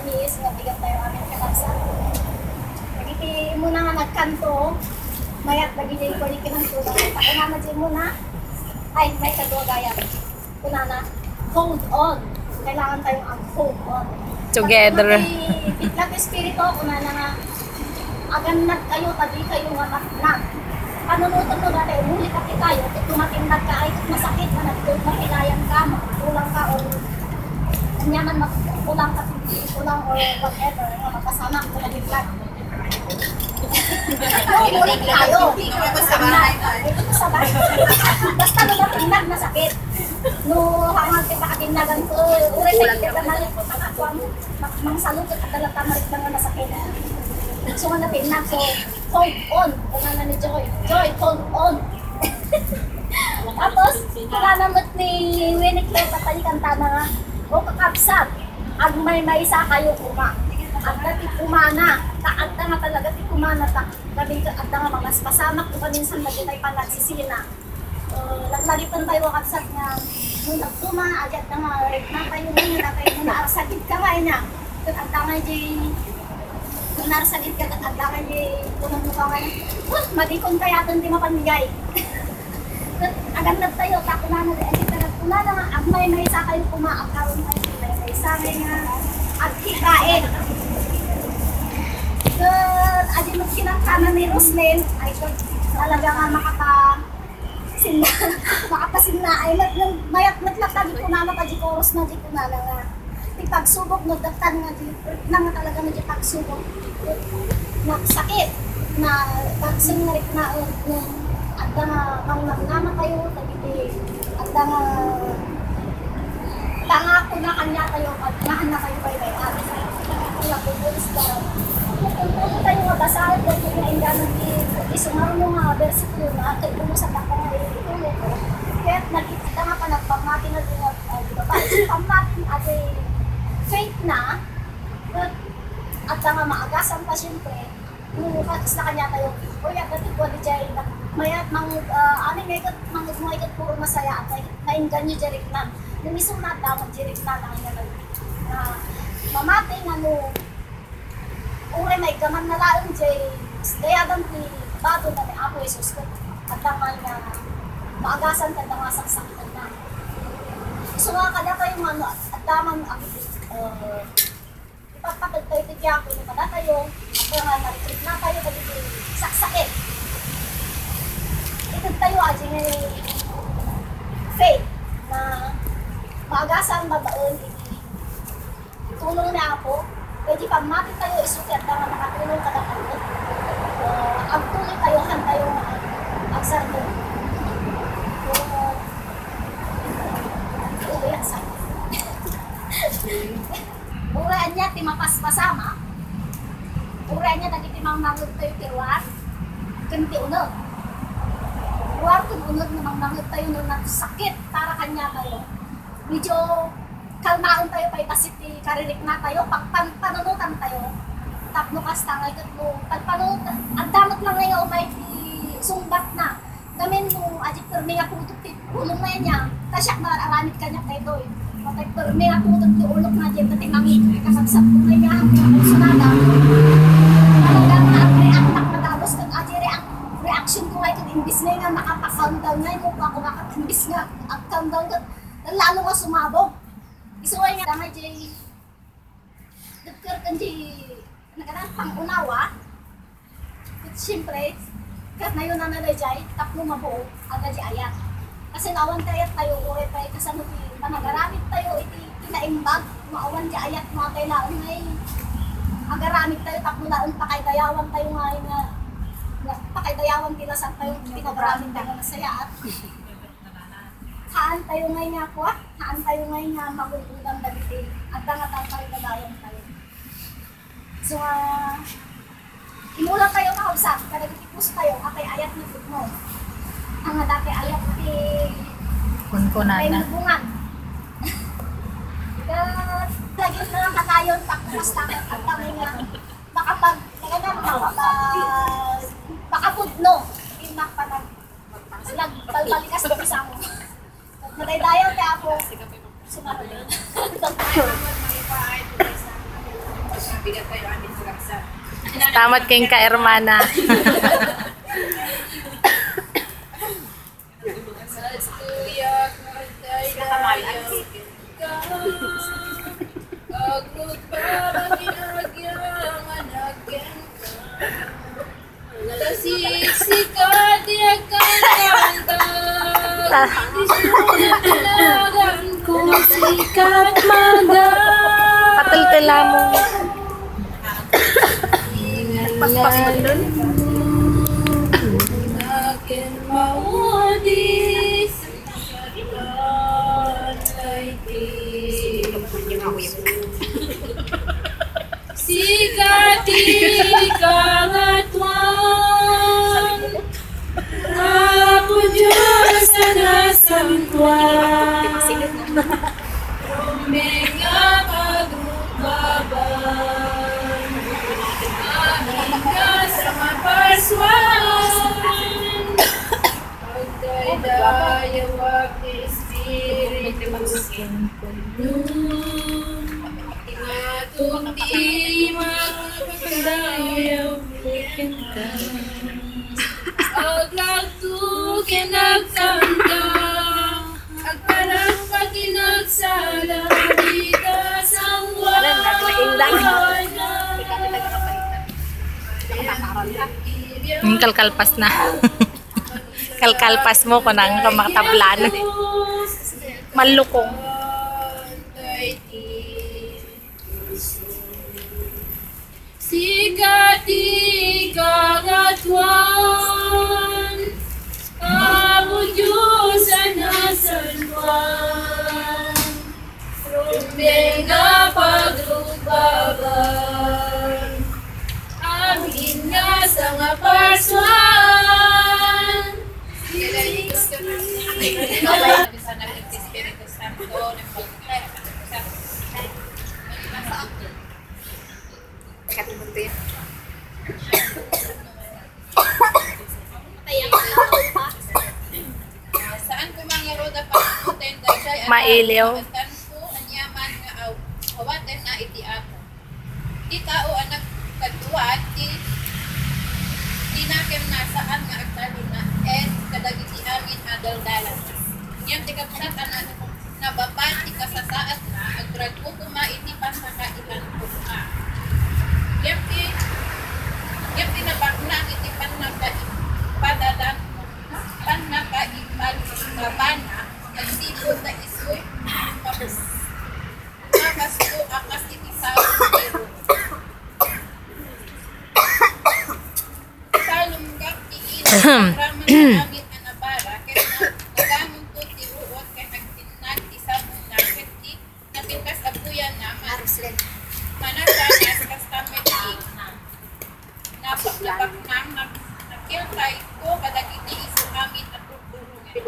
Tamis, nga bigat tayo aming kakabsat. Nagiti muna nga nagkanto, mayat nagiging ko ni kinanto. Pakunana dyan muna, ay may kagwagayan. Kunana, hold on. Kailangan tayong hold on. Together. Bitlag espiritu, kunana nga, aganad kayo, tadi kayo nga matnag. Panunutan mo dati, muli kasi tayo, kung tumatindag ka ay masakit na nagtulayan ka, makulang ka, o kanyaman makulang ka, kulang or whatever, makasama ko na bitlag. Muli tayo. Ito sa bahay. Basta nung matindag, masakit. No, hangal kita katinagan ko, ulit ka na rin po sa kakuan, mangsalot at dalatamarit na nga masakit. So nga natinag, so hold on. Kung nga ni Joy, Joy, hold on. Tapos, kalamot ni Winnie Clay, patay kanta na nga, o kakabsat, ag may isa kayo kuma. At dati kumana, taag na nga talaga ti kumana, gabi at na nga mga pasamak ko paminsan magitay pa nagsisina. Laglagitan tayo kakabsat nga, nung nagtuma, agyat na nga, na tayo muna, arsagit ka nga niya. At nga kung narsagit ka at adangan di punong mukha nga madikon kaya doon di mapanigay. Agad tayo, takunan na di kuna na nga, agmay may isa kayo kumaakaroon kayo, may isa nga at hikain. Adi mo kinangkanan ni Roslyn, ay talaga nga makapasinna, ay mayat naglakad di kuna na di koros na di kuna na nga. Pagsubok no datan nga nga talaga na di pagsubok nagsakit na pagsing na rin na at nga mangnamnama kayo tagiti at nga tangako na kanya kayo at nahan na kayo by at nga pupulis daw kung tayo nga basahan kung nga inganan di sumaro mo nga versikulo na at ito mo sa baka nga itulo ko kaya nakikita nga pa nagpamati na din pamatin at faith na, at nga maagasan pa siyempre, nung sa kanya tayo, o yan, dati ko di dyan, mayat, aning ngayon, mga puro masaya, at nainggan nyo dyan na, nung isang nata, mag-jirik na lang yan, mamati nga no, ure may gaman na lang dyan, dayagan ti, bago na ni Apo Jesus, at nga maagasan ka nga saksakitan na. So nga kada kayo ano, at damang ipagpatag tayo tigyan ko na kada tayo at nga na-retreat na tayo dito saksakit. Itag tayo aji nga faith na maagasan mabaon tulong na ako pwede pag mati tayo isuki at nga makatulong kada kayo ang tuloy tayo han tayo ang sardo yan sa uraan niya timapas-pasama. Uraan niya nagtitimang mangod tayo tiruan. Kunti unod. Uwar kung unod namang mangod tayo nung nagsakit para kanya kayo. Medyo kalmaan tayo pa itasit karirik na tayo. Pagpanunutan tayo. Tapno kastangay katlo. Pagpanunutan. Ang damot lang ngayon may sumbat na. Gamin mo ajik permi nga putot ulong na niya. Tasyak mararamit kanya kayo doy. Matagpar may ako ulok na dyan pati mangit kasabsab ko na niya ang sunada talagang na-react matapos kung reaction ko ngayon imbis na nga makapa-countdown na yung ako makaka-imbis nga ang countdown ko lalo nga sumabog isuway nga nga dyan dagkar kan dyan nagkanang pang-unawa at siyempre kahit na yun na nalay dyan tapno mabuo agad dyan ayat kasi nawan tayo ulit tayo kasano panagaramit tayo iti kinaimbag maawan di ayat mga kailangan ngay agaramit tayo tapulaon pakaydayawan tayo nga pakaydayawan tilasan tayo pinagaramit tayo masaya at haan tayo ngay nga po haan tayo ngay nga magulungan dagiti at nga tayo nagayon tayo so imulang tayo kausap kadagitipus tayo atay ayat ni mo ang dati ayat ti kunkunan na lagi na lang kakayon, takos takot at kami nga makapudno. Yung makapatag. Nagbalbalikas na isa mo. Nadaydayaw kaya ako sumarap. Tamat kayong ka-hermana. Patil-tila mo. Paspas mo dun. Sikati kangatuan Aku Diyos na nasantuan Mga pagrubaban Amin ka sa maparswan Pagdaydayawag ni Espiritu Ingatong di magpagdayaw ka Aglagtukin nagkanta Agparang paginagsala Dita sang Yung kalkalpas na. Kalkalpas mo ko nang kamaktablan. Malukong. Sikati kangatuan Amo Diyos ang nasantuan Rumbenga pagrubaban Amin nga sa nga parswan Saan ko mga roda pagkuten dahil Mailiw. anyaman nga awaten na iti ako. Di tao anak kaduat di nakem na saan nga agtalo na kadagiti amin adal-dalan. Yan ti kapsat nabapan ti kasasaat na agbrad ko kuma iti panakailan ko na. Yan ti nabakna iti panakaipadan panakaipan kabana nagsibot na isoy tapos ko akas iti sao pero salunggap ti ina raman na amit na nabara kaya nagamon ko ti ruot kaya nagtinag ti sabong na kaya natinkas abuyan na manakanas kastamet ti napaglabak na nakiltay ko kadagiti iso amit at tutulungan na